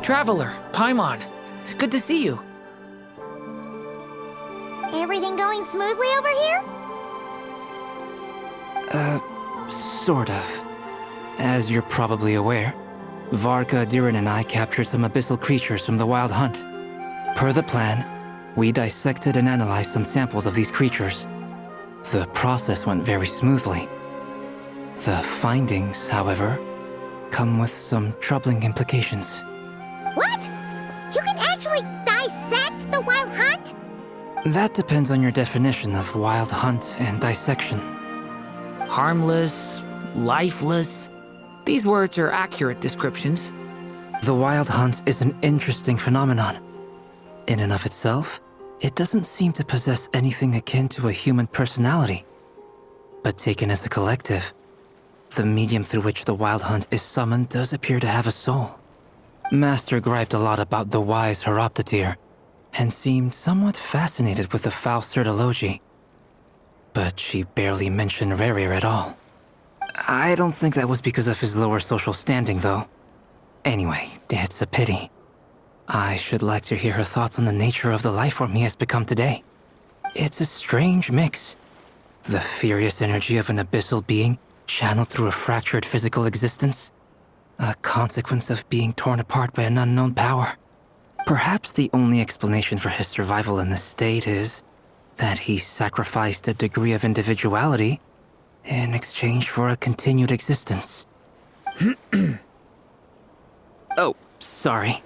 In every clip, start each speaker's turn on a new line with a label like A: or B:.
A: Traveler, Paimon. It's good to see you.
B: Everything going smoothly over here?
C: Sort of. As you're probably aware, Varka, Durin, and I captured some abyssal creatures from the Wild Hunt. Per the plan, we dissected and analyzed some samples of these creatures. The process went very smoothly. The findings, however, come with some troubling implications.
B: What? You can actually dissect the Wild Hunt?
C: That depends on your definition of Wild Hunt and dissection.
A: Harmless, lifeless. These words are accurate descriptions.
C: The Wild Hunt is an interesting phenomenon. In and of itself, it doesn't seem to possess anything akin to a human personality. But taken as a collective, the medium through which the Wild Hunt is summoned does appear to have a soul. Master griped a lot about the wise Horoptetyr, and seemed somewhat fascinated with the foul Certology. But she barely mentioned Rerir at all. I don't think that was because of his lower social standing, though. Anyway, it's a pity. I should like to hear her thoughts on the nature of the life form he has become today. It's a strange mix. The furious energy of an abyssal being channeled through a fractured physical existence. A consequence of being torn apart by an unknown power. Perhaps the only explanation for his survival in this state is that he sacrificed a degree of individuality in exchange for a continued existence. Oh, sorry.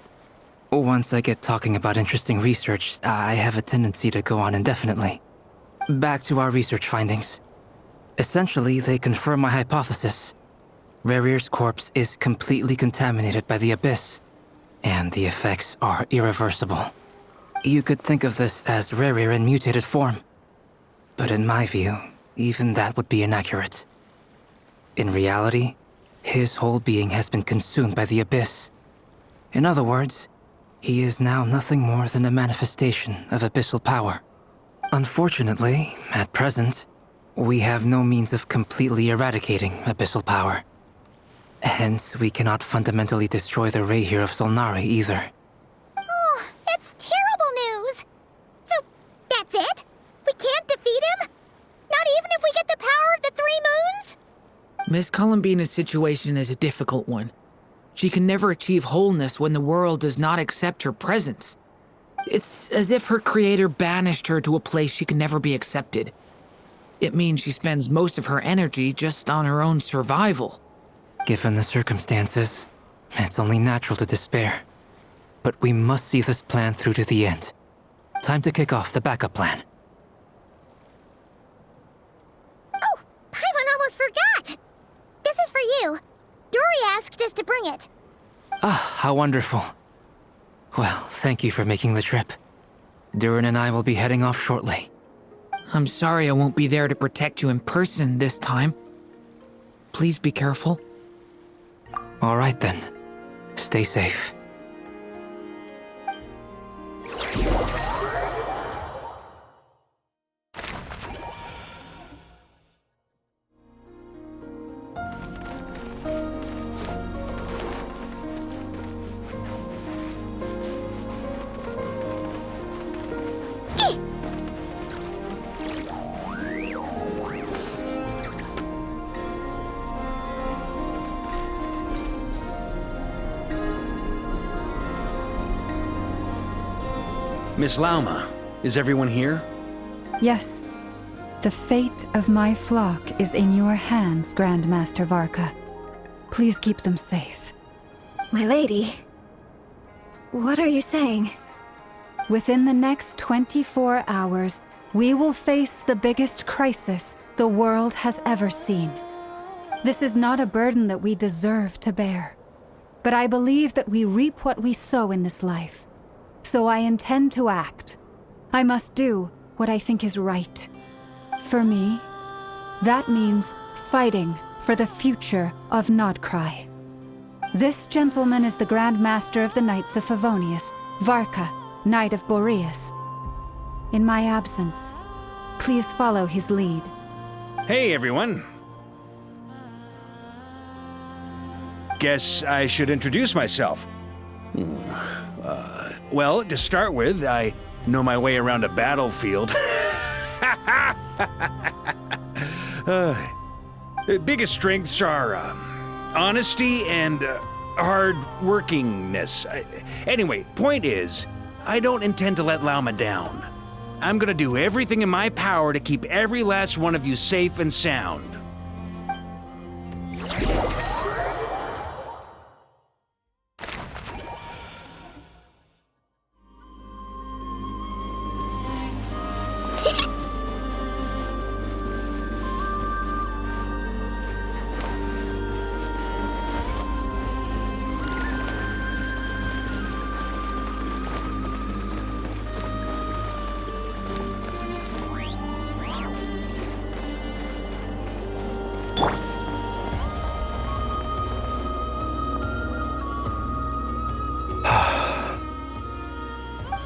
C: Once I get talking about interesting research, I have a tendency to go on indefinitely. Back to our research findings. Essentially, they confirm my hypothesis. Rerir's corpse is completely contaminated by the Abyss, and the effects are irreversible. You could think of this as Rerir in mutated form. But in my view, even that would be inaccurate. In reality, his whole being has been consumed by the Abyss. In other words, he is now nothing more than a manifestation of abyssal power. Unfortunately, at present, we have no means of completely eradicating abyssal power. Hence, we cannot fundamentally destroy the Reir of Solnari either.
B: Oh, that's terrible news! So, that's it? We can't defeat him? Not even if we get the power of the Three Moons?
A: Miss Columbina's situation is a difficult one. She can never achieve wholeness when the world does not accept her presence. It's as if her creator banished her to a place she can never be accepted. It means she spends most of her energy just on her own survival.
C: Given the circumstances, it's only natural to despair. But we must see this plan through to the end. Time to kick off the backup plan.
B: Oh, Paimon almost forgot! This is for you. Dory asked us to bring it.
C: Ah, how wonderful. Well, thank you for making the trip. Durin and I will be heading off shortly.
A: I'm sorry I won't be there to protect you in person this time. Please be careful.
C: All right then. Stay safe.
D: Miss Lauma, is everyone here?
E: Yes. The fate of my flock is in your hands, Grandmaster Varka. Please keep them safe.
F: My lady, what are you saying?
E: Within the next 24 hours, we will face the biggest crisis the world has ever seen. This is not a burden that we deserve to bear. But I believe that we reap what we sow in this life. So I intend to act. I must do what I think is right. For me, that means fighting for the future of Nodcry. This gentleman is the Grand Master of the Knights of Favonius, Varka, Knight of Boreas. In my absence, please follow his lead.
D: Hey, everyone. Guess I should introduce myself. Well, to start with, I know my way around a battlefield. Biggest strengths are honesty and hard workingness. Anyway, point is, I don't intend to let Lauma down. I'm gonna do everything in my power to keep every last one of you safe and sound.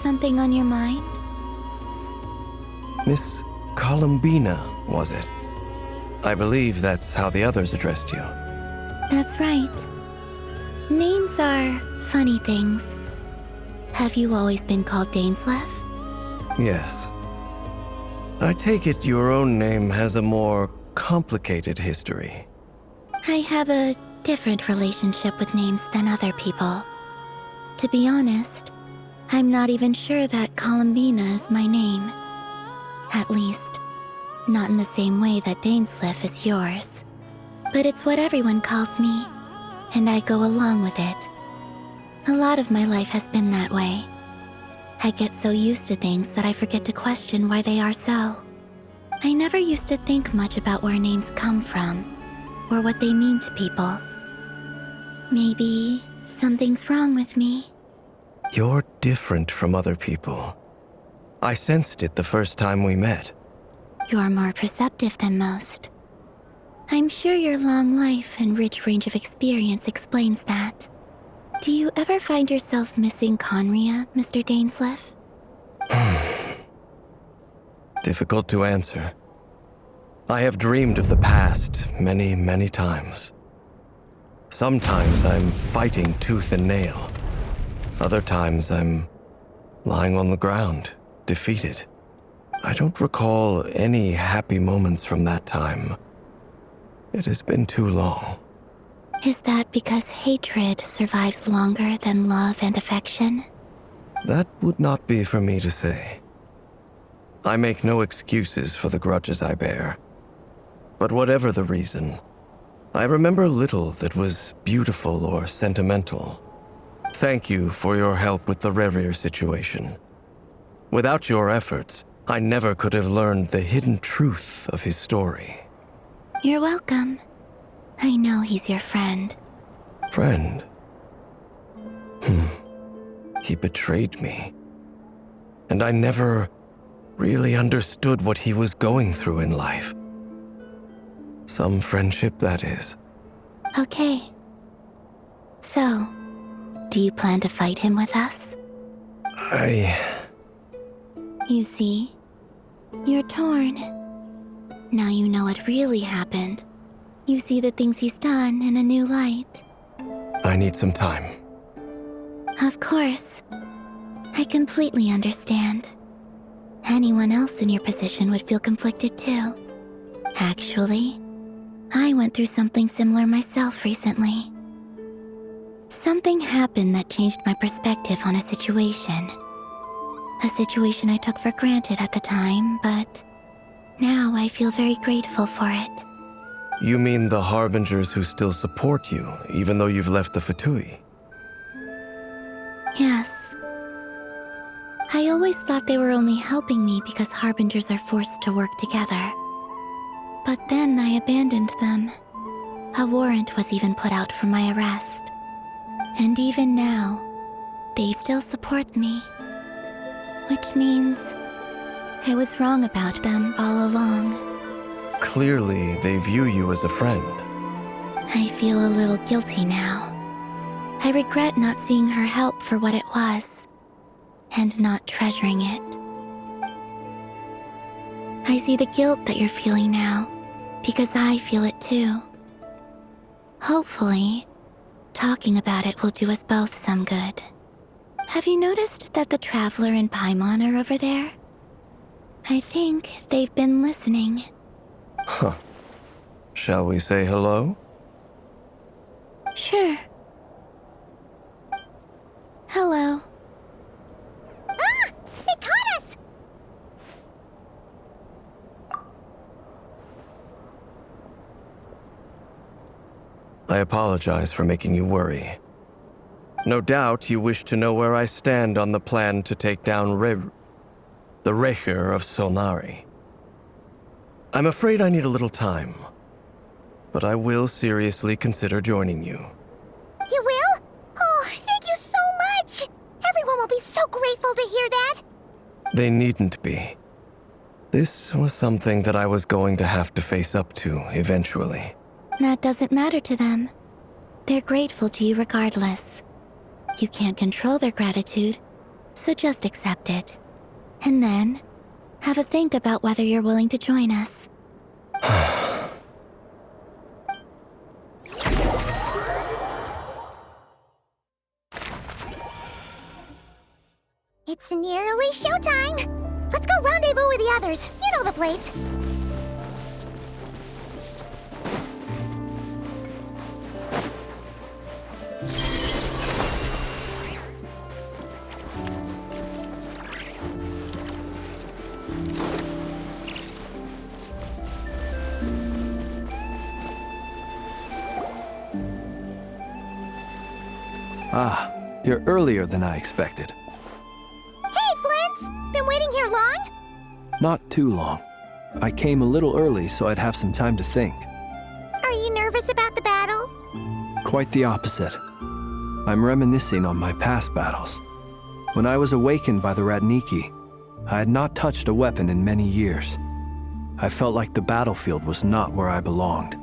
B: Something on your mind?
G: Miss Columbina, was it? I believe that's how the others addressed you.
B: That's right. Names are funny things. Have you always been called Dainsleif?
G: Yes. I take it your own name has a more complicated history.
B: I have a different relationship with names than other people. To be honest, I'm not even sure that Columbina is my name. At least, not in the same way that Dainsleif is yours. But it's what everyone calls me, and I go along with it. A lot of my life has been that way. I get so used to things that I forget to question why they are so. I never used to think much about where names come from, or what they mean to people. Maybe something's wrong with me.
G: You're different from other people. I sensed it the first time we met.
B: You're more perceptive than most. I'm sure your long life and rich range of experience explains that. Do you ever find yourself missing Conria, Mr. Dainsleif?
G: Difficult to answer. I have dreamed of the past many, many times. Sometimes I'm fighting tooth and nail. Other times I'm lying on the ground, defeated. I don't recall any happy moments from that time. It has been too long.
B: Is that because hatred survives longer than love and affection?
G: That would not be for me to say. I make no excuses for the grudges I bear. But whatever the reason, I remember little that was beautiful or sentimental. Thank you for your help with the Rerir situation. Without your efforts, I never could have learned the hidden truth of his story.
B: You're welcome. I know he's your friend.
G: Friend? He betrayed me. And I never really understood what he was going through in life. Some friendship, that is.
B: Okay. So, do you plan to fight him with us? You see, you're torn. Now you know what really happened. You see the things he's done in a new light.
G: I need some time.
B: Of course. I completely understand. Anyone else in your position would feel conflicted too. Actually, I went through something similar myself recently. Something happened that changed my perspective on a situation. A situation I took for granted at the time, but now I feel very grateful for it.
G: You mean the Harbingers who still support you, even though you've left the Fatui?
B: Yes. I always thought they were only helping me because Harbingers are forced to work together. But then I abandoned them. A warrant was even put out for my arrest. And even now, they still support me. Which means I was wrong about them all along.
G: Clearly, they view you as a friend.
B: I feel a little guilty now. I regret not seeing her help for what it was, and not treasuring it. I see the guilt that you're feeling now, because I feel it too. Hopefully, talking about it will do us both some good. Have you noticed that the Traveler and Paimon are over there? I think they've been listening.
G: Huh. Shall we say hello?
B: Sure. Hello.
F: Ah! They caught us!
G: I apologize for making you worry. No doubt you wish to know where I stand on the plan to take down the Rächer of Solnari. I'm afraid I need a little time, but I will seriously consider joining you.
F: You will? Oh, thank you so much! Everyone will be so grateful to hear that!
G: They needn't be. This was something that I was going to have to face up to eventually.
B: That doesn't matter to them. They're grateful to you regardless. You can't control their gratitude, so just accept it. And then, have a think about whether you're willing to join us.
F: It's nearly showtime! Let's go rendezvous with the others. You know the place.
H: Ah, you're earlier than I expected.
F: Hey, Flint's! Been waiting here long?
H: Not too long. I came a little early so I'd have some time to think.
F: Are you nervous about the battle?
H: Quite the opposite. I'm reminiscing on my past battles. When I was awakened by the Ratniki, I had not touched a weapon in many years. I felt like the battlefield was not where I belonged.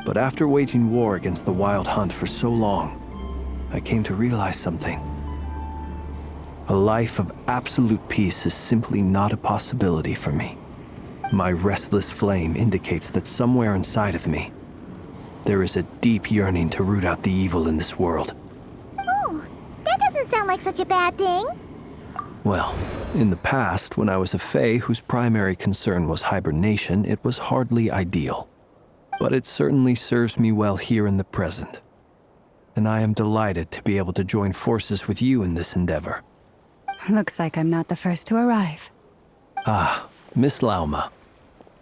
H: But after waging war against the Wild Hunt for so long, I came to realize something. A life of absolute peace is simply not a possibility for me. My restless flame indicates that somewhere inside of me, there is a deep yearning to root out the evil in this world.
F: Oh, that doesn't sound like such a bad thing.
H: Well, in the past, when I was a Fae whose primary concern was hibernation, it was hardly ideal. But it certainly serves me well here in the present. And I am delighted to be able to join forces with you in this endeavor.
E: Looks like I'm not the first to arrive.
H: Ah, Miss Lauma.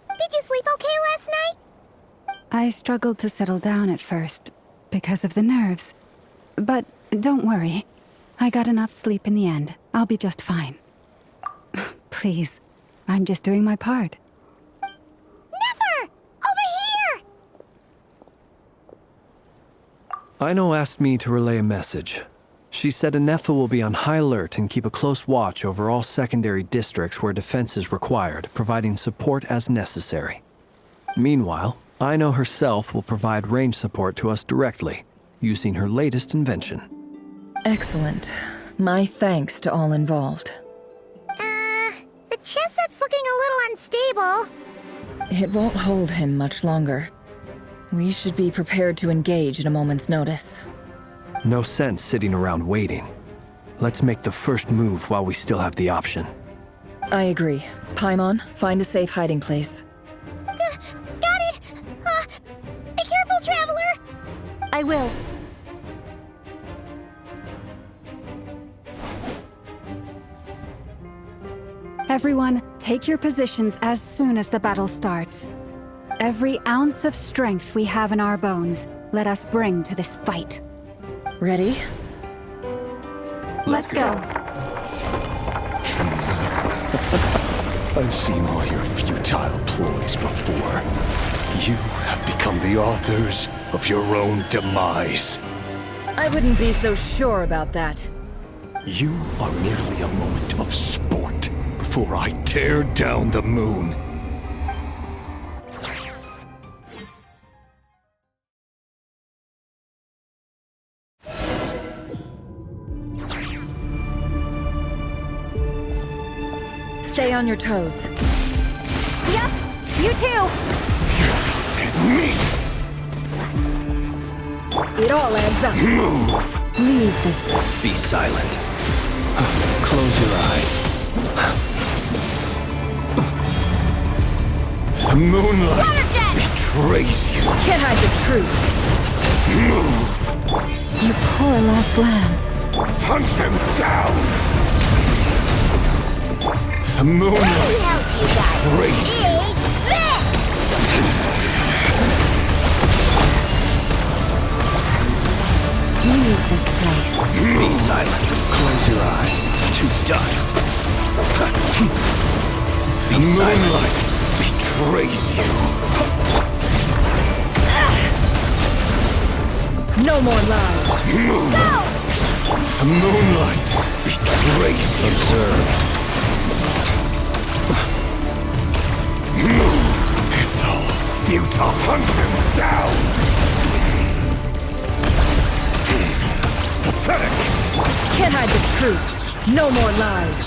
F: Did you sleep okay last night?
E: I struggled to settle down at first because of the nerves. But don't worry. I got enough sleep in the end. I'll be just fine. Please, I'm just doing my part.
F: Never! Over here!
H: Aino asked me to relay a message. She said Anefa will be on high alert and keep a close watch over all secondary districts where defense is required, providing support as necessary. Meanwhile, Aino herself will provide range support to us directly, using her latest invention.
I: Excellent. My thanks to all involved.
F: The chess set's looking a little unstable.
I: It won't hold him much longer. We should be prepared to engage at a moment's notice.
H: No sense sitting around waiting. Let's make the first move while we still have the option.
I: I agree. Paimon, find a safe hiding place.
F: Got it! Be careful, Traveler!
B: I will.
E: Everyone, take your positions as soon as the battle starts. Every ounce of strength we have in our bones, let us bring to this fight.
I: Ready?
E: Let's go.
J: I've seen all your futile ploys before. You have become the authors of your own demise.
I: I wouldn't be so sure about that.
J: You are merely a moment of sport before I tear down the moon.
I: Stay on your toes.
F: Yep, you too!
J: Me!
I: It all adds up.
J: Move!
I: Leave this.
H: Be silent. Close your eyes.
J: The moonlight
F: Waterjet!
J: betrays you.
I: Can't hide the truth.
J: Move!
E: You poor lost lamb.
J: Hunt them down! The
F: Let me
J: moonlight
F: help you guys.
J: betrays you.
F: Big threat!
E: Leave this place.
H: Be silent. Close your eyes. To dust. Be
J: The
H: silent.
J: moonlight betrays you.
I: No more lies.
J: Move! The moonlight betrays you.
H: Observe.
J: Move! It's all futile. Hunt them down! Pathetic!
I: Can't hide the truth. No more lies.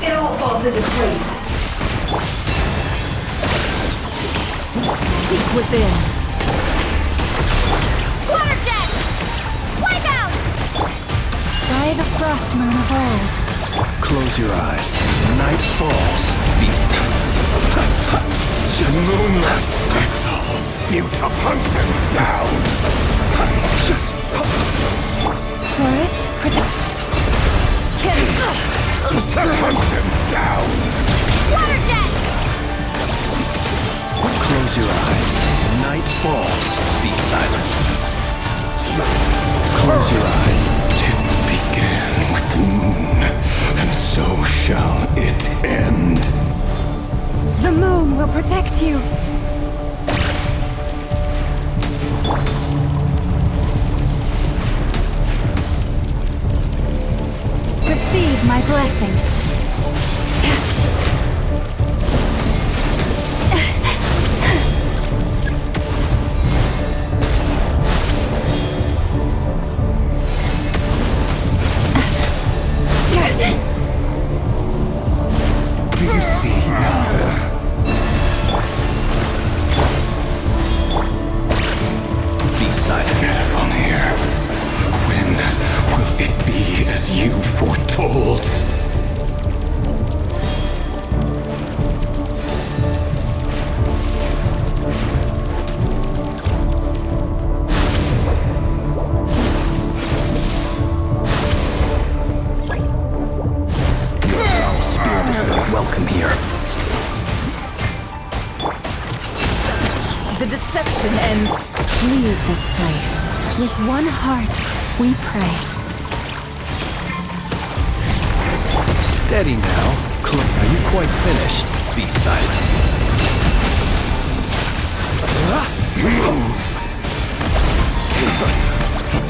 I: It all falls into place. Seek within.
F: Waterjet! Wipe out!
E: By the frost moon of old.
H: Close your eyes. Night falls. Be
J: The moonlight! It's all futile. Hunt them down!
E: Forest, protect.
J: Hunt them down!
F: Waterjet!
H: Close your eyes. Night falls. Be silent. Close your eyes.
J: It began with the moon, and so shall it end.
E: The moon will protect you. Receive my blessing.
J: Do you see now?
H: Be silent.
J: Get from here. When will it be as you foretold?
H: Spirit is not welcome here.
I: The deception ends.
E: Leave this place. With one heart, we pray.
H: Steady now. Are you quite finished? Be silent.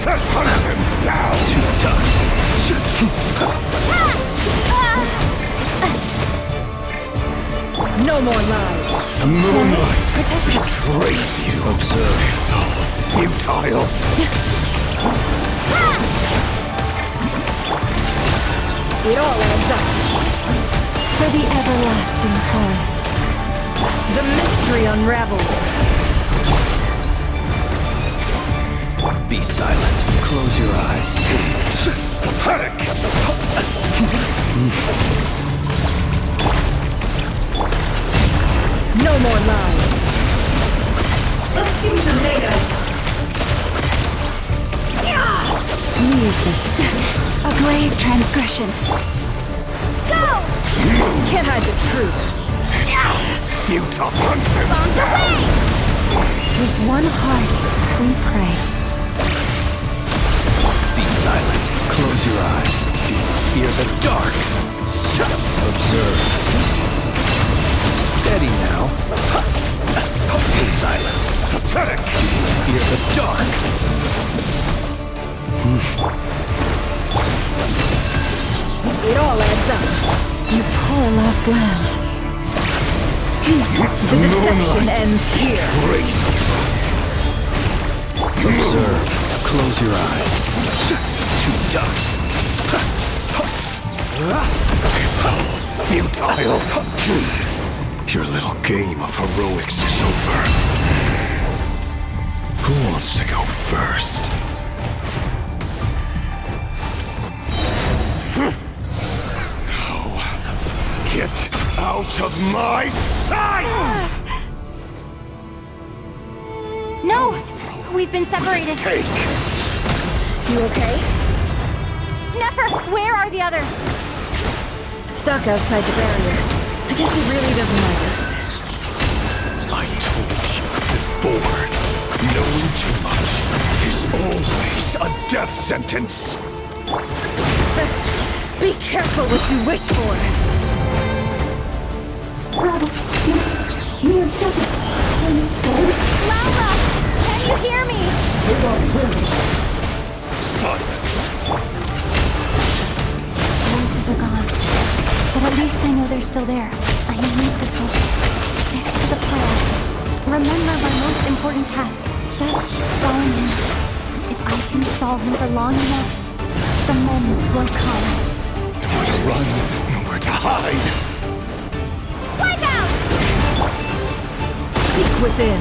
J: Hunt them down!
H: To dust.
I: No more lies.
J: The moonlight
E: Protect us.
J: betrays you.
H: Observe.
J: It's all futile.
I: It all adds up.
E: For the everlasting forest.
I: The mystery unravels.
H: Be silent. Close your eyes.
J: Pathetic!
I: No more lies. Let's see what you made us.
E: Leave this. A grave transgression.
F: Go!
I: Can't hide the truth.
J: Futile. Hunt them
F: Bombs away!
E: With one heart, we pray.
H: Be silent. Close your eyes. Fear the dark. Observe. Steady now. Be silent.
J: Pathetic!
H: Fear the dark.
I: It all adds up.
E: You poor lost lamb.
I: The deception ends here.
H: Observe. Close your eyes. To dust.
J: Futile! Your little game of heroics is over. Who wants to go first? Out of my sight!
F: No! We've been separated.
J: Take!
I: You okay?
F: Never! Where are the others?
I: Stuck outside the barrier. I guess he really doesn't like us.
J: I told you before, knowing too much is always a death sentence.
I: Be careful what you wish for.
F: Laura! Can you hear me?
J: Silence.
F: Voices are gone. But at least I know they're still there. I need to focus. Stick to the plan. Remember my most important task. Just keep stalling him. If I can stall him for long enough, the moment will come.
J: Nowhere to run, nowhere to hide.
F: Wipe out!
I: Seek within.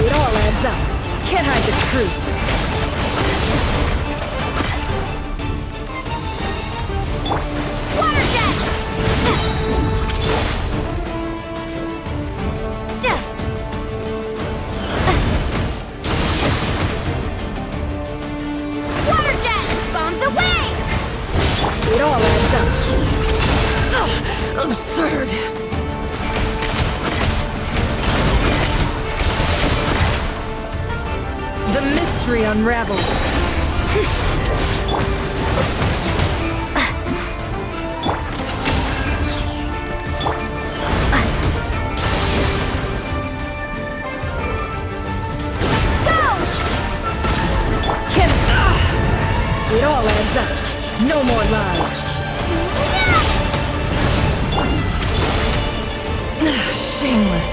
I: It all adds up. Can't hide the truth.
F: Water jet! Water jet! Bombs away!
I: It all adds up. Absurd. The mystery unravels. It all adds up. No more lies. Shameless.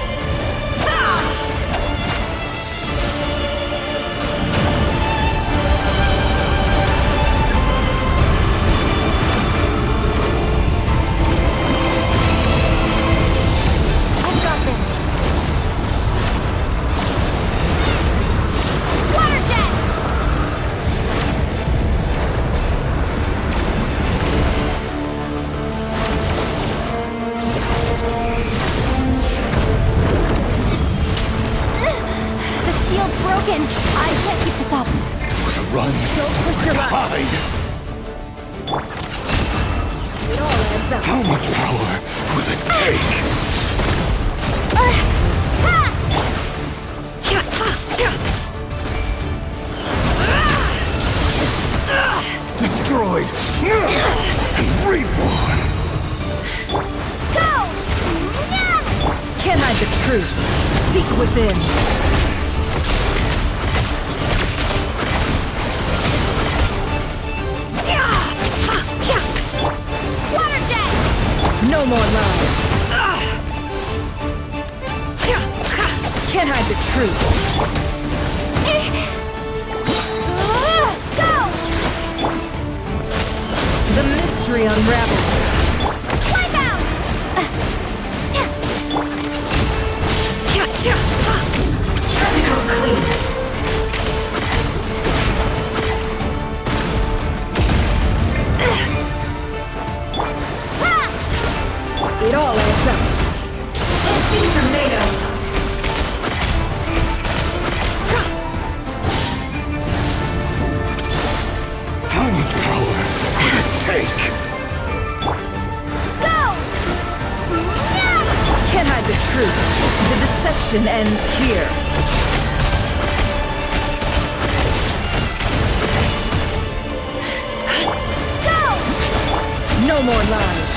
F: I've got this. Water jet! The shield's broken. I can't keep this up.
J: Nowhere to run,
I: Don't push your
J: to
I: luck.
J: hide.
I: It all adds up.
J: How much power will it take? Destroyed and reborn.
F: Go!
I: Can't hide the truth. Seek within.
F: Water jet!
I: No more lies. Can't hide the truth.
F: Go!
I: The mystery unravels.
F: Wipe out!
I: It all adds up.
J: How much power will it take?
F: Go!
I: Can't hide the truth. The deception ends here.
F: Go!
I: No more lies.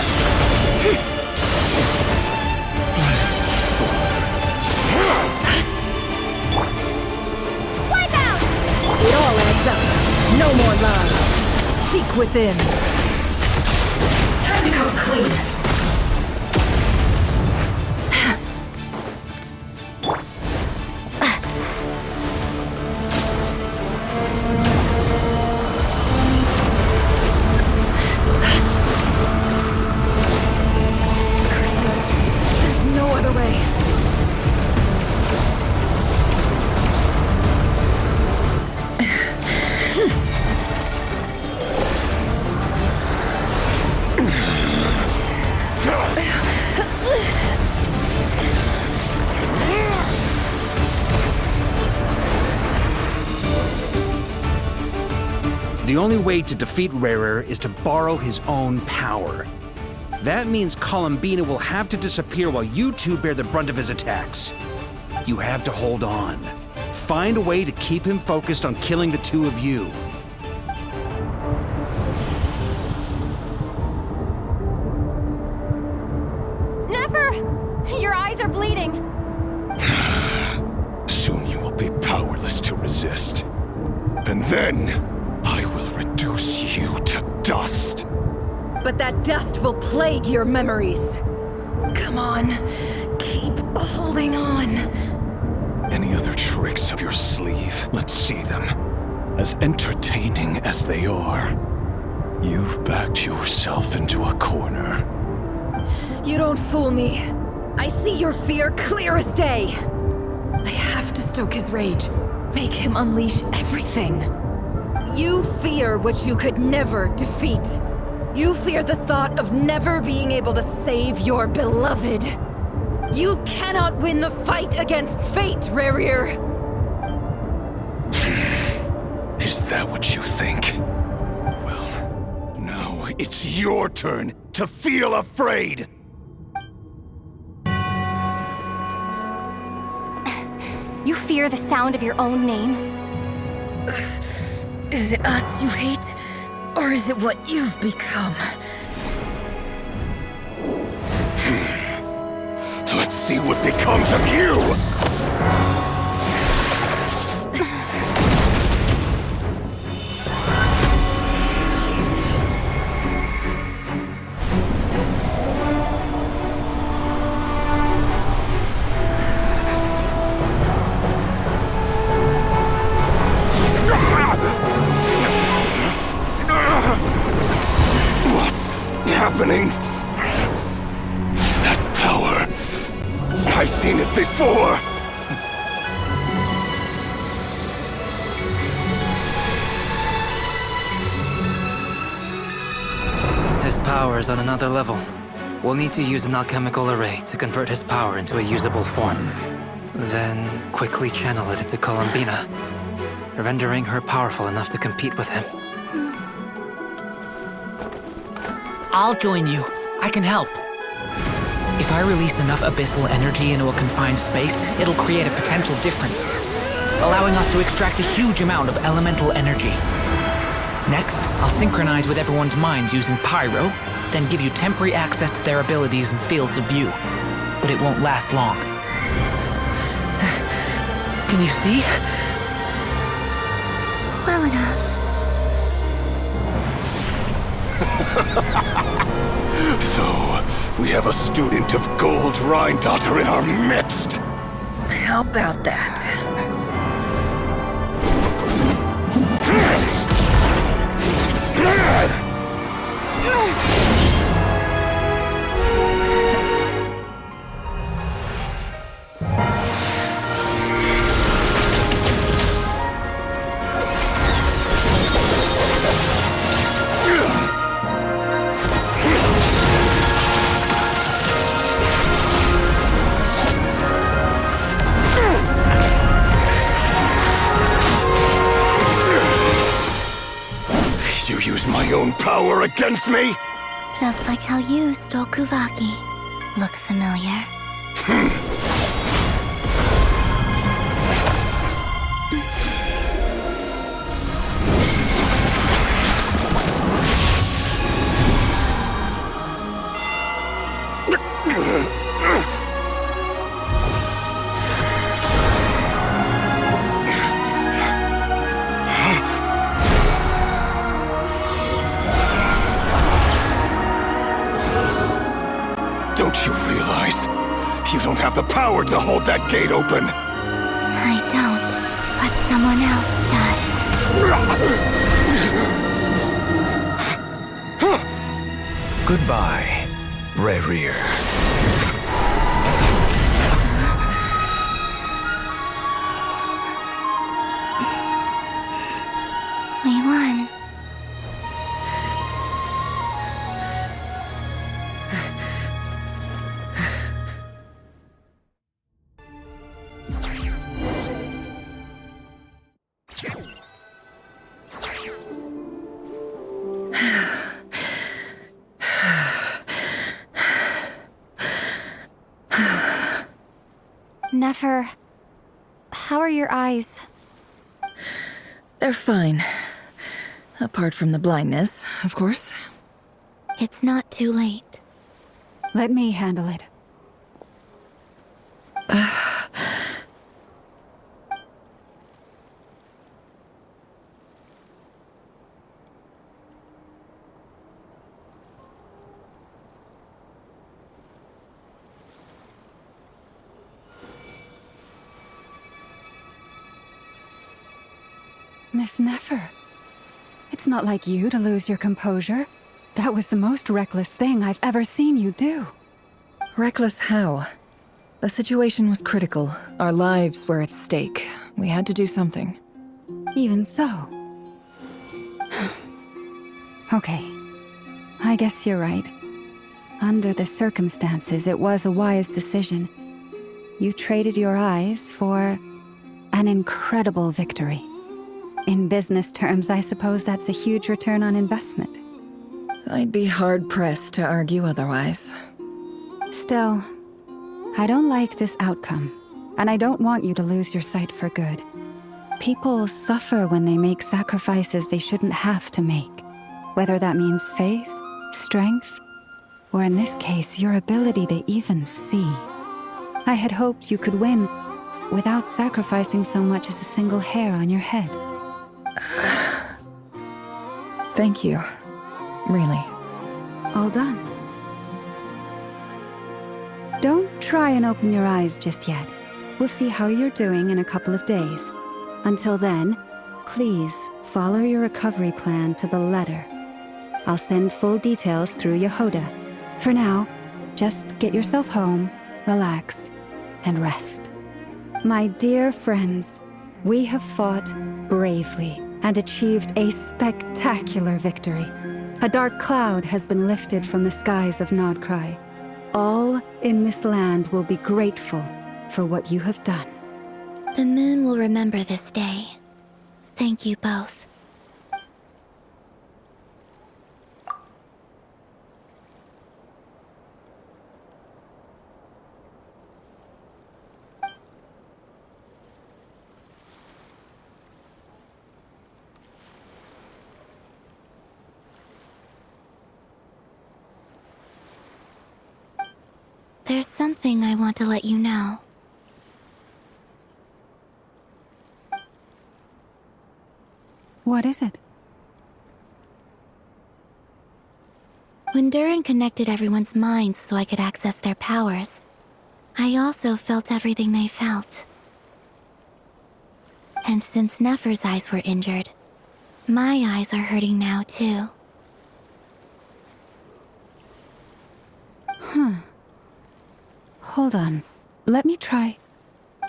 F: Wipe out!
I: It all adds up. No more lies. Seek within. Time to come clean. There's no other way.
D: The only way to defeat Rarer is to borrow his own power. That means Columbina will have to disappear while you two bear the brunt of his attacks. You have to hold on. Find a way to keep him focused on killing the two of you.
F: Never! Your eyes are bleeding.
J: Soon you will be powerless to resist. And then, I will reduce you to dust.
I: But that dust will plague your memories. Come on, keep holding on.
J: Any other tricks up your sleeve? Let's see them. As entertaining as they are, you've backed yourself into a corner.
I: You don't fool me. I see your fear clear as day. I have to stoke his rage, make him unleash everything. You fear what you could never defeat. You fear the thought of never being able to save your beloved. You cannot win the fight against fate, Rarir.
J: Is that what you think? Well, now it's your turn to feel afraid!
F: You fear the sound of your own name?
I: Is it us you hate? Or is it what you've become?
J: Let's see what becomes of you! What's happening? That power. I've seen it before!
C: His power is on another level. We'll need to use an alchemical array to convert his power into a usable form. Then quickly channel it into Columbina, rendering her powerful enough to compete with him.
A: I'll join you. I can help. If I release enough abyssal energy into a confined space, it'll create a potential difference, allowing us to extract a huge amount of elemental energy. Next, I'll synchronize with everyone's minds using Pyro, then give you temporary access to their abilities and fields of view. But it won't last long. Can you see?
B: Well enough.
J: So, we have a student of Gold Rheindotter in our midst!
I: How about that?
J: You use my own power against me?
B: Just like how you stole Kuvaki. Look familiar?
J: Don't you realize? You don't have the power to hold that gate open!
B: I don't, but someone else does.
G: Goodbye, Rarir.
B: We won.
F: Nefer, how are your eyes?
I: They're fine. Apart from the blindness, of course.
B: It's not too late.
E: Let me handle it. Miss Nefer, it's not like you to lose your composure. That was the most reckless thing I've ever seen you do.
I: Reckless how? The situation was critical. Our lives were at stake. We had to do something.
E: Even so. Okay. I guess you're right. Under the circumstances, it was a wise decision. You traded your eyes for an incredible victory. In business terms, I suppose that's a huge return on investment.
I: I'd be hard-pressed to argue otherwise.
E: Still, I don't like this outcome, and I don't want you to lose your sight for good. People suffer when they make sacrifices they shouldn't have to make, whether that means faith, strength, or in this case, your ability to even see. I had hoped you could win without sacrificing so much as a single hair on your head.
I: Thank you. Really.
E: All done. Don't try and open your eyes just yet. We'll see how you're doing in a couple of days. Until then, please follow your recovery plan to the letter. I'll send full details through Yehoda. For now, just get yourself home, relax, and rest. My dear friends, we have fought bravely and achieved a spectacular victory. A dark cloud has been lifted from the skies of Nodcry. All in this land will be grateful for what you have done.
B: The moon will remember this day. Thank you both. There's something I want to let you know.
E: What is it?
B: When Durin connected everyone's minds so I could access their powers, I also felt everything they felt. And since Nefer's eyes were injured, my eyes are hurting now too.
E: Hold on. Let me try.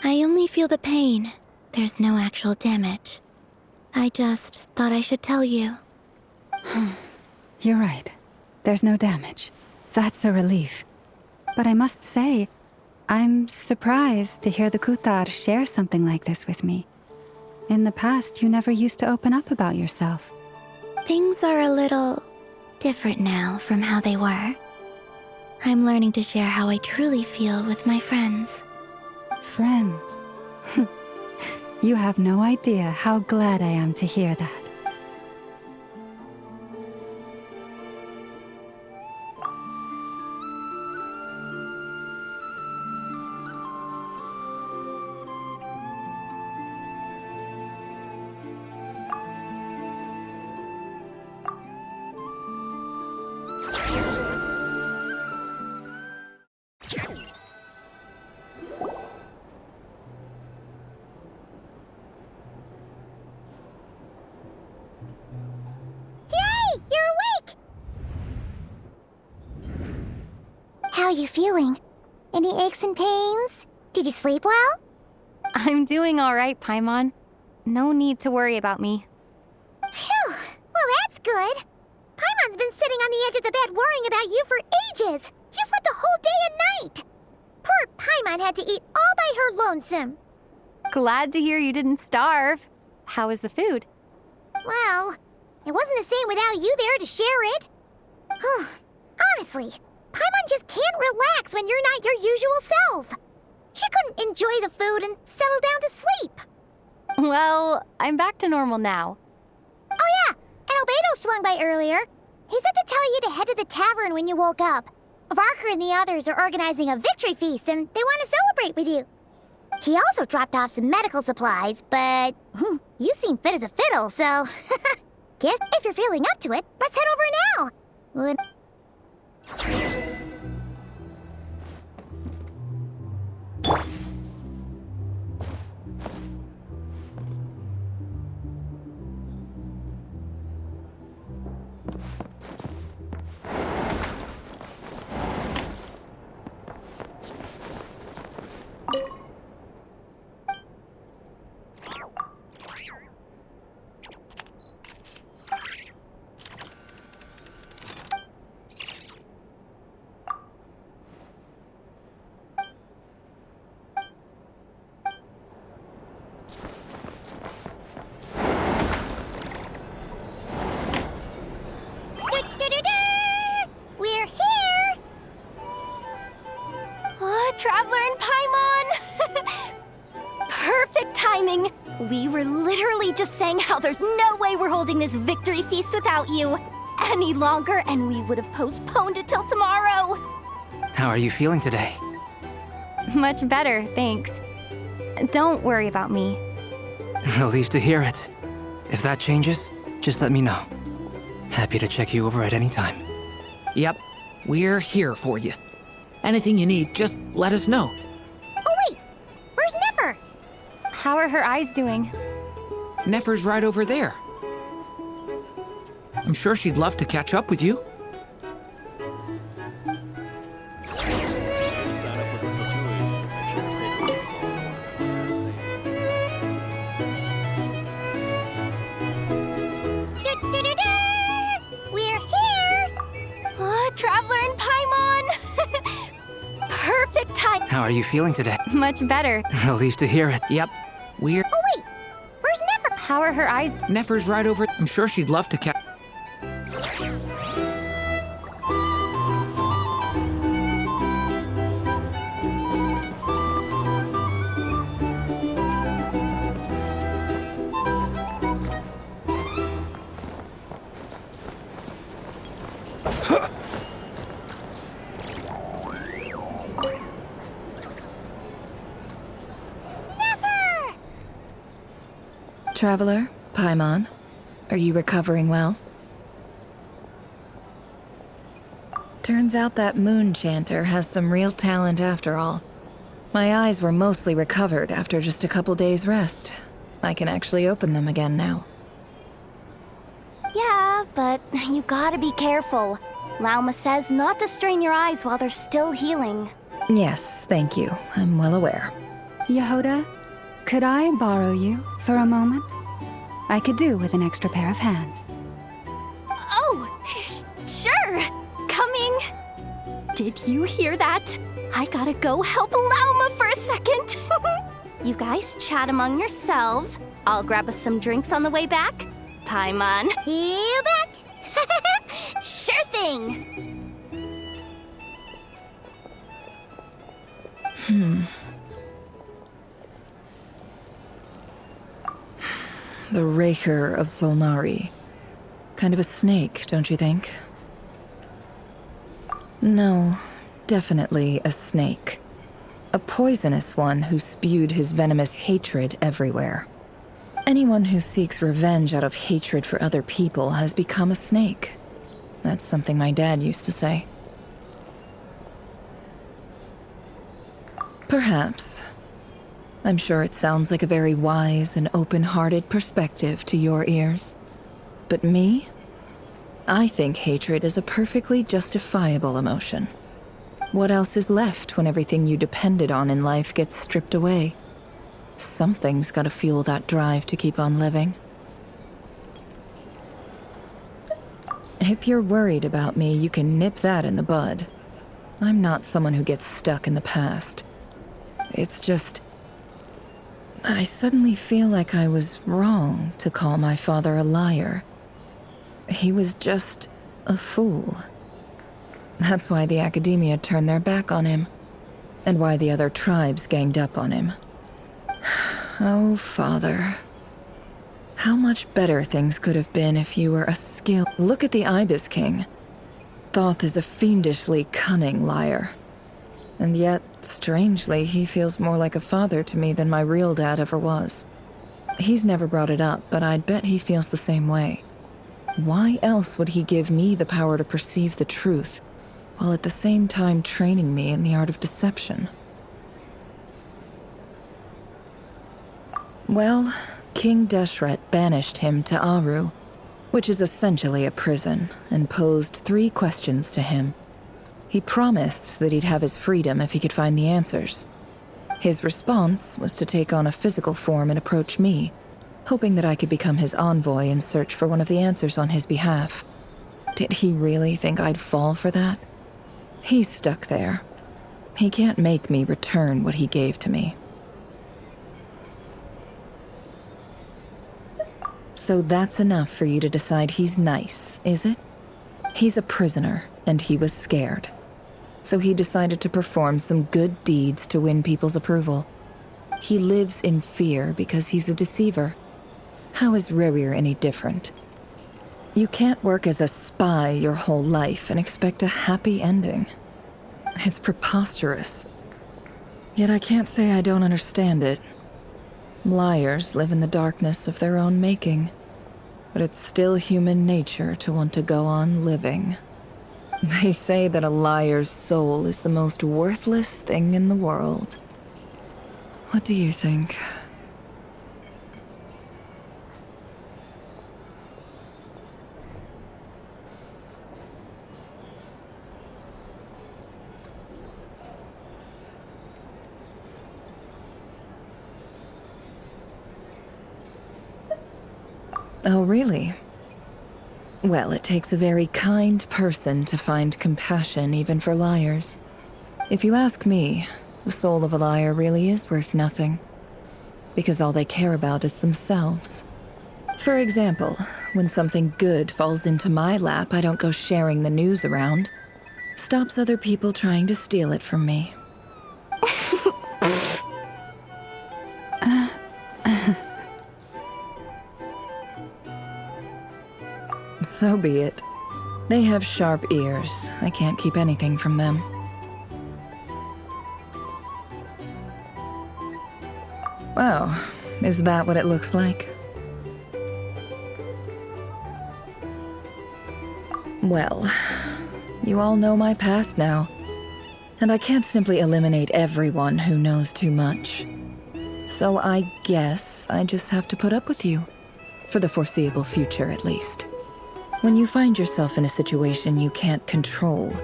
B: I only feel the pain. There's no actual damage. I just thought I should tell you.
E: You're right. There's no damage. That's a relief. But I must say, I'm surprised to hear the Kuthar share something like this with me. In the past, you never used to open up about yourself.
B: Things are a little different now from how they were. I'm learning to share how I truly feel with my friends.
E: Friends? You have no idea how glad I am to hear that.
F: How are you feeling? Any aches and pains? Did you sleep well? I'm doing all right, Paimon. No need to worry about me. Phew! Well, that's good. Paimon's been sitting on the edge of the bed worrying about you for ages. You slept a whole day and night. Poor Paimon had to eat all by her lonesome. Glad to hear you didn't starve. How was the food? Well, it wasn't the same without you there to share it. Honestly, Paimon just can't relax when you're not your usual self. She couldn't enjoy the food and settle down to sleep.
K: Well, I'm back to normal now.
F: Oh yeah, and Albedo swung by earlier. He said to tell you to head to the tavern when you woke up. Varker and the others are organizing a victory feast and they want to celebrate with you. He also dropped off some medical supplies, but you seem fit as a fiddle, so... Guess if you're feeling up to it, let's head over now. We're here!
K: Oh, Traveler and Paimon! Perfect timing! We were literally just saying how there's no way we're holding this victory feast without you any longer, and we would have postponed it till tomorrow.
C: How are you feeling today?
K: Much better, thanks. Don't worry about me.
C: Relieved to hear it. If that changes, just let me know. Happy to check you over at any time.
A: Yep, we're here for you. Anything you need, just let us know.
F: Oh wait, where's Nefer?
K: How are her eyes doing?
A: Nefer's right over there. I'm sure she'd love to catch up with you.
F: We're here!
K: Oh, Traveler and Paimon! Perfect time.
C: How are you feeling today?
K: Much better.
C: Relieved to hear it.
A: Yep, we're...
F: Oh wait, where's Nefer?
K: How are her eyes?
A: Nefer's right over... I'm sure she'd love to catch...
I: Traveler, Paimon, are you recovering well? Turns out that moon chanter has some real talent after all. My eyes were mostly recovered after just a couple days' rest. I can actually open them again now.
K: Yeah, but you gotta be careful. Lauma says not to strain your eyes while they're still healing.
I: Yes, thank you. I'm well aware.
E: Yehoda, could I borrow you for a moment? I could do with an extra pair of hands.
K: Oh, sure. Coming. Did you hear that? I gotta go help Lauma for a second. You guys chat among yourselves. I'll grab us some drinks on the way back. Paimon.
F: You bet!
K: Sure thing.
I: The Raker of Solnari. Kind of a snake, don't you think? No, definitely a snake. A poisonous one who spewed his venomous hatred everywhere. Anyone who seeks revenge out of hatred for other people has become a snake. That's something my dad used to say. Perhaps. I'm sure it sounds like a very wise and open-hearted perspective to your ears. But me? I think hatred is a perfectly justifiable emotion. What else is left when everything you depended on in life gets stripped away? Something's gotta fuel that drive to keep on living. If you're worried about me, you can nip that in the bud. I'm not someone who gets stuck in the past. It's just... I suddenly feel like I was wrong to call my father a liar. He was just a fool. That's why the academia turned their back on him. and why the other tribes ganged up on him. Oh, Father. How much better things could have been if you were a skilled... Look at the Ibis King. Thoth is a fiendishly cunning liar. And yet, strangely, he feels more like a father to me than my real dad ever was. He's never brought it up, but I'd bet he feels the same way. Why else would he give me the power to perceive the truth, while at the same time training me in the art of deception? Well, King Deshret banished him to Aru, which is essentially a prison, and posed 3 questions to him. He promised that he'd have his freedom if he could find the answers. His response was to take on a physical form and approach me, hoping that I could become his envoy and search for one of the answers on his behalf. Did he really think I'd fall for that? He's stuck there. He can't make me return what he gave to me. So that's enough for you to decide he's nice, is it? He's a prisoner, and he was scared. So he decided to perform some good deeds to win people's approval. He lives in fear because he's a deceiver. How is Rerir any different? You can't work as a spy your whole life and expect a happy ending. It's preposterous. Yet I can't say I don't understand it. Liars live in the darkness of their own making, but it's still human nature to want to go on living. They say that a liar's soul is the most worthless thing in the world. What do you think? Oh, really? Well, it takes a very kind person to find compassion even for liars. If you ask me, the soul of a liar really is worth nothing, because all they care about is themselves. For example, when something good falls into my lap, I don't go sharing the news around. Stops other people trying to steal it from me. So be it. They have sharp ears. I can't keep anything from them. Oh, is that what it looks like? Well, you all know my past now, and I can't simply eliminate everyone who knows too much. So I guess I just have to put up with you, for the foreseeable future at least. When you find yourself in a situation you can't control,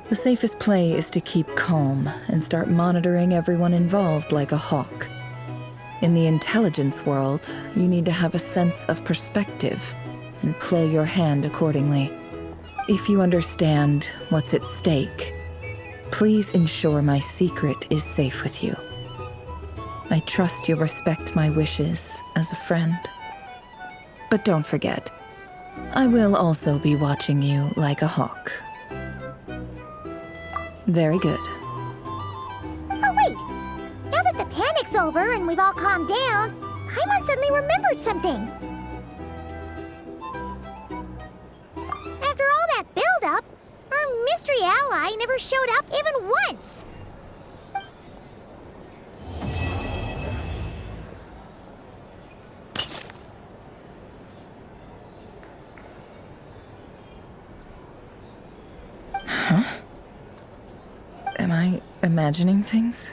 I: the safest play is to keep calm and start monitoring everyone involved like a hawk. In the intelligence world, you need to have a sense of perspective and play your hand accordingly. If you understand what's at stake, please ensure my secret is safe with you. I trust you'll respect my wishes as a friend. But don't forget, I will also be watching you like a hawk. Very good.
F: Oh, wait! Now that the panic's over and we've all calmed down, Paimon suddenly remembered something. After all that build-up, our mystery ally never showed up even once!
I: Huh? Am I imagining things?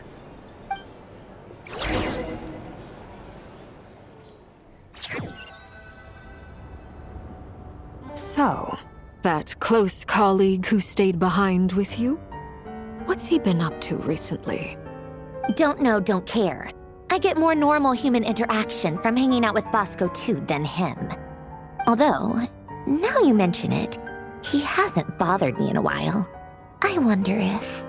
L: So, that close colleague who stayed behind with you? What's he been up to recently?
F: Don't know, don't care. I get more normal human interaction from hanging out with Bosco too than him. Although, now you mention it, he hasn't bothered me in a while. I wonder if...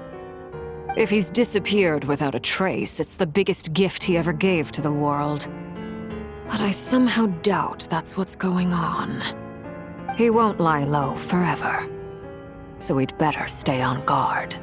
L: If he's disappeared without a trace, it's the biggest gift he ever gave to the world. But I somehow doubt that's what's going on. He won't lie low forever. So we'd better stay on guard.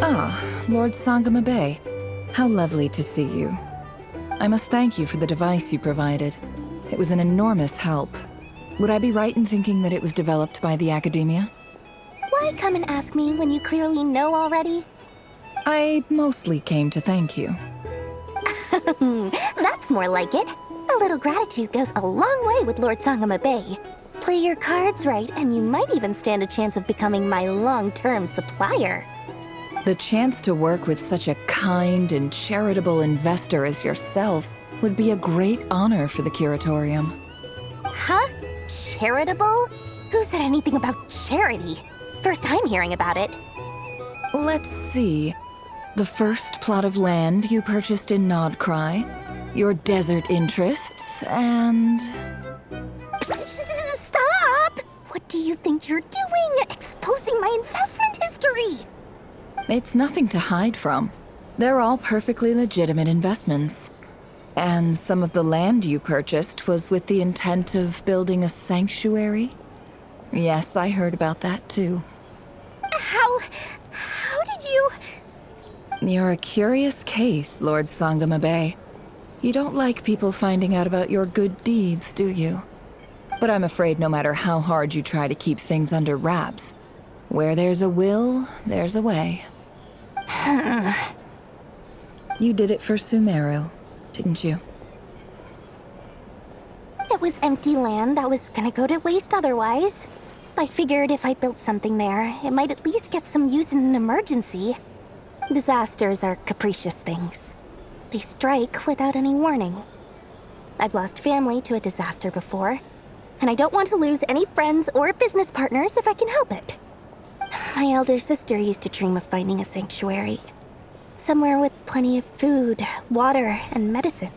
I: Ah, Lord Sangama Bay. How lovely to see you. I must thank you for the device you provided. It was an enormous help. Would I be right in thinking that it was developed by the Academia?
K: Why come and ask me when you clearly know already?
I: I mostly came to thank you.
K: That's more like it. A little gratitude goes a long way with Lord Sangama Bay. Play your cards right, and you might even stand a chance of becoming my long-term supplier.
I: The chance to work with such a kind and charitable investor as yourself would be a great honor for the Curatorium.
K: Huh? Charitable? Who said anything about charity? First I'm hearing about it.
I: Let's see. The first plot of land you purchased in Nodcry, your desert interests, and...
K: Stop! What do you think you're doing? Exposing my investment history!
I: It's nothing to hide from. They're all perfectly legitimate investments. And some of the land you purchased was with the intent of building a sanctuary? Yes, I heard about that too.
K: How did you...
I: You're a curious case, Lord Sangama Bay. You don't like people finding out about your good deeds, do you? But I'm afraid no matter how hard you try to keep things under wraps, where there's a will, there's a way. You did it for Sumeru, didn't you?
K: It was empty land that was gonna go to waste otherwise. I figured if I built something there, it might at least get some use in an emergency. Disasters are capricious things. They strike without any warning. I've lost family to a disaster before, and I don't want to lose any friends or business partners if I can help it. My elder sister used to dream of finding a sanctuary. Somewhere with plenty of food, water, and medicine.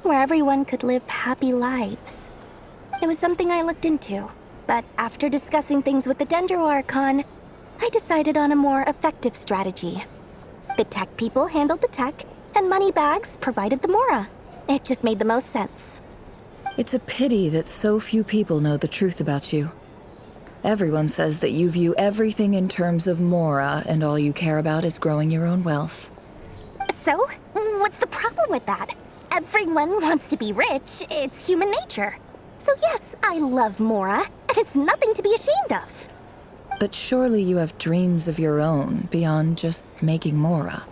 K: Where everyone could live happy lives. It was something I looked into, but after discussing things with the Dendro Archon, I decided on a more effective strategy. The tech people handled the tech, and Moneybags provided the Mora. It just made the most sense.
I: It's a pity that so few people know the truth about you. Everyone says that you view everything in terms of Mora, and all you care about is growing your own wealth.
K: So, what's the problem with that? Everyone wants to be rich. It's human nature. So yes, I love Mora, and it's nothing to be ashamed of.
I: But surely you have dreams of your own beyond just making Mora.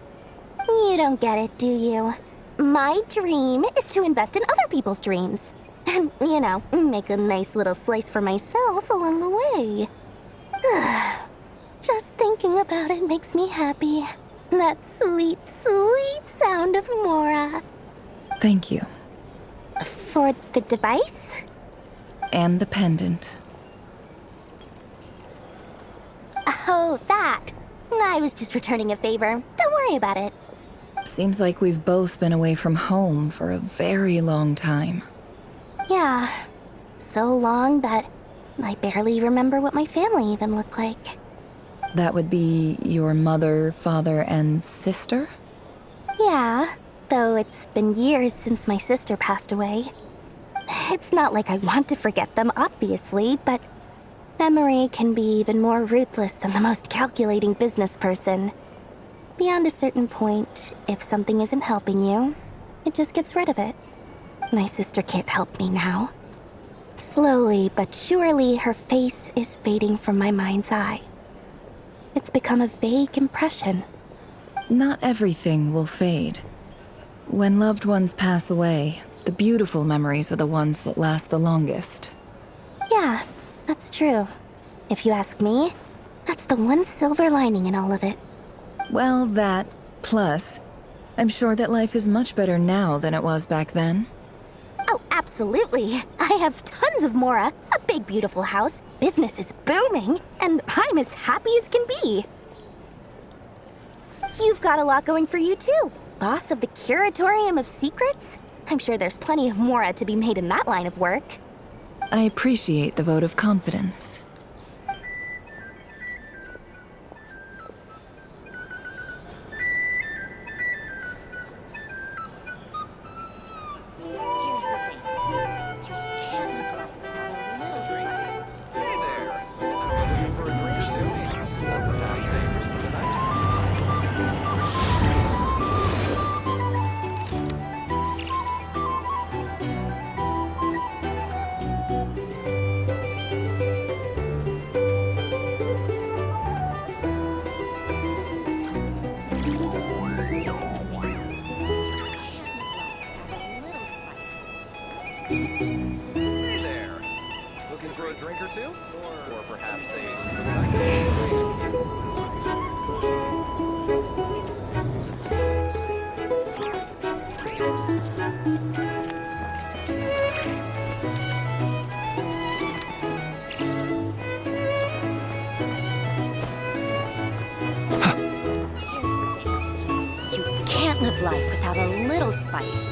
K: You don't get it, do you? My dream is to invest in other people's dreams. And, you know, make a nice little slice for myself along the way. Just thinking about it makes me happy. That sweet, sweet sound of Mora.
I: Thank you.
K: For the device?
I: And the pendant.
K: Oh, that. I was just returning a favor. Don't worry about it.
I: Seems like we've both been away from home for a very long time.
K: Yeah. So long that I barely remember what my family even looked like.
I: That would be your mother, father, and sister?
K: Yeah, though it's been years since my sister passed away. It's not like I want to forget them, obviously, but memory can be even more ruthless than the most calculating business person. Beyond a certain point, if something isn't helping you, it just gets rid of it. My sister can't help me now. Slowly but surely, her face is fading from my mind's eye. It's become a vague impression.
I: Not everything will fade. When loved ones pass away, the beautiful memories are the ones that last the longest.
K: Yeah, that's true. If you ask me, that's the one silver lining in all of it.
I: Well, that, plus, I'm sure that life is much better now than it was back then.
K: Oh, absolutely. I have tons of Mora, a big beautiful house, business is booming, and I'm as happy as can be. You've got a lot going for you too. Boss of the Curatorium of Secrets? I'm sure there's plenty of Mora to be made in that line of work.
I: I appreciate the vote of confidence.
G: For a drink or two? Or perhaps a...
K: You can't live life without a little spice.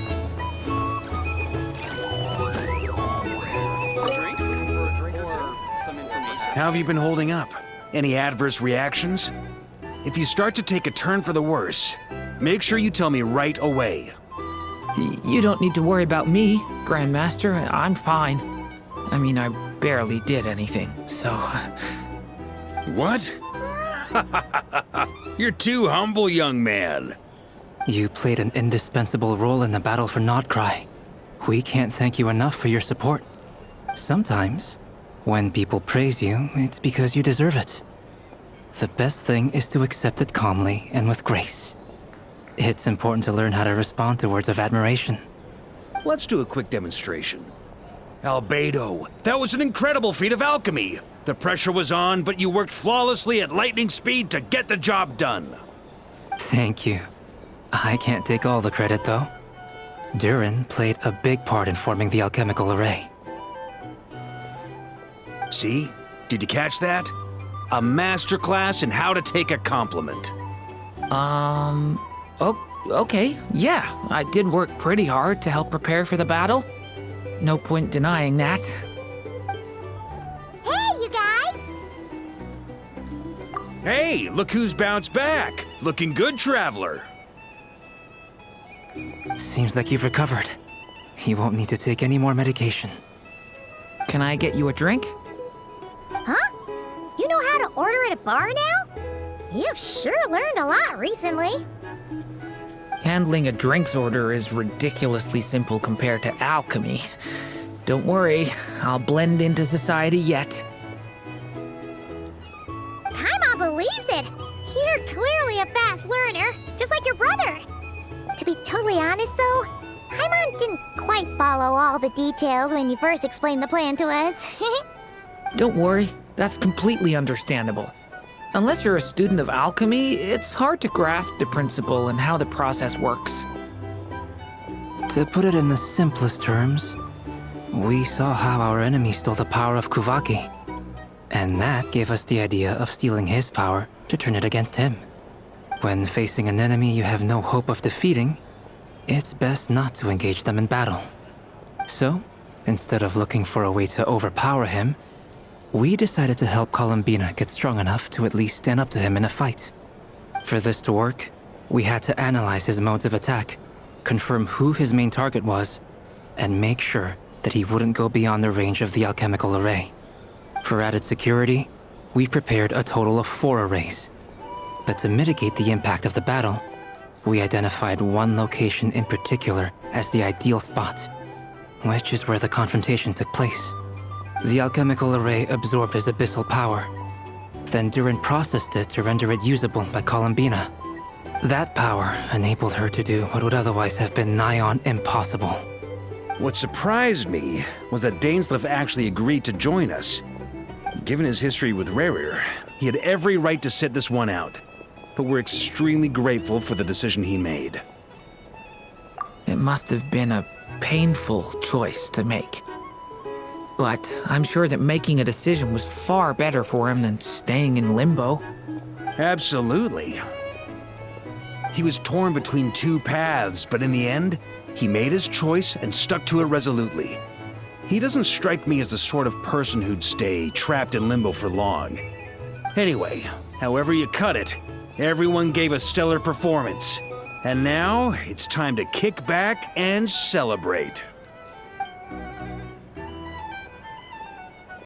D: How have you been holding up? Any adverse reactions? If you start to take a turn for the worse, make sure you tell me right away.
A: You don't need to worry about me, Grandmaster. I'm fine. I mean, I barely did anything, so...
D: What? You're too humble, young man.
C: You played an indispensable role in the battle for Nodcry. We can't thank you enough for your support. Sometimes, when people praise you, it's because you deserve it. The best thing is to accept it calmly and with grace. It's important to learn how to respond to words of admiration.
D: Let's do a quick demonstration. Albedo, that was an incredible feat of alchemy. The pressure was on, but you worked flawlessly at lightning speed to get the job done.
C: Thank you. I can't take all the credit, though. Durin played a big part in forming the alchemical array.
D: See? Did you catch that? A masterclass in how to take a compliment.
A: Okay, yeah. I did work pretty hard to help prepare for the battle. No point denying that.
K: Hey, you guys!
D: Hey, look who's bounced back. Looking good, Traveler.
C: Seems like you've recovered. You won't need to take any more medication.
A: Can I get you a drink?
K: Huh? You know how to order at a bar now? You've sure learned a lot recently.
A: Handling a drinks order is ridiculously simple compared to alchemy. Don't worry, I'll blend into society yet.
K: Paimon believes it! You're clearly a fast learner, just like your brother. To be totally honest though, Paimon didn't quite follow all the details when you first explained the plan to us.
A: Don't worry, that's completely understandable. Unless you're a student of alchemy, it's hard to grasp the principle and how the process works.
C: To put it in the simplest terms, we saw how our enemy stole the power of Kuvaki. And that gave us the idea of stealing his power to turn it against him. When facing an enemy you have no hope of defeating, it's best not to engage them in battle. So, instead of looking for a way to overpower him, we decided to help Columbina get strong enough to at least stand up to him in a fight. For this to work, we had to analyze his modes of attack, confirm who his main target was, and make sure that he wouldn't go beyond the range of the alchemical array. For added security, we prepared a total of 4 arrays. But to mitigate the impact of the battle, we identified one location in particular as the ideal spot, which is where the confrontation took place. The alchemical array absorbed his abyssal power. Then Durin processed it to render it usable by Columbina. That power enabled her to do what would otherwise have been nigh on impossible.
D: What surprised me was that Dainsleif actually agreed to join us. Given his history with Rerir, he had every right to sit this one out. But we're extremely grateful for the decision he made.
A: It must have been a painful choice to make. But I'm sure that making a decision was far better for him than staying in limbo.
D: Absolutely. He was torn between 2 paths, but in the end, he made his choice and stuck to it resolutely. He doesn't strike me as the sort of person who'd stay trapped in limbo for long. Anyway, however you cut it, everyone gave a stellar performance. And now, it's time to kick back and celebrate.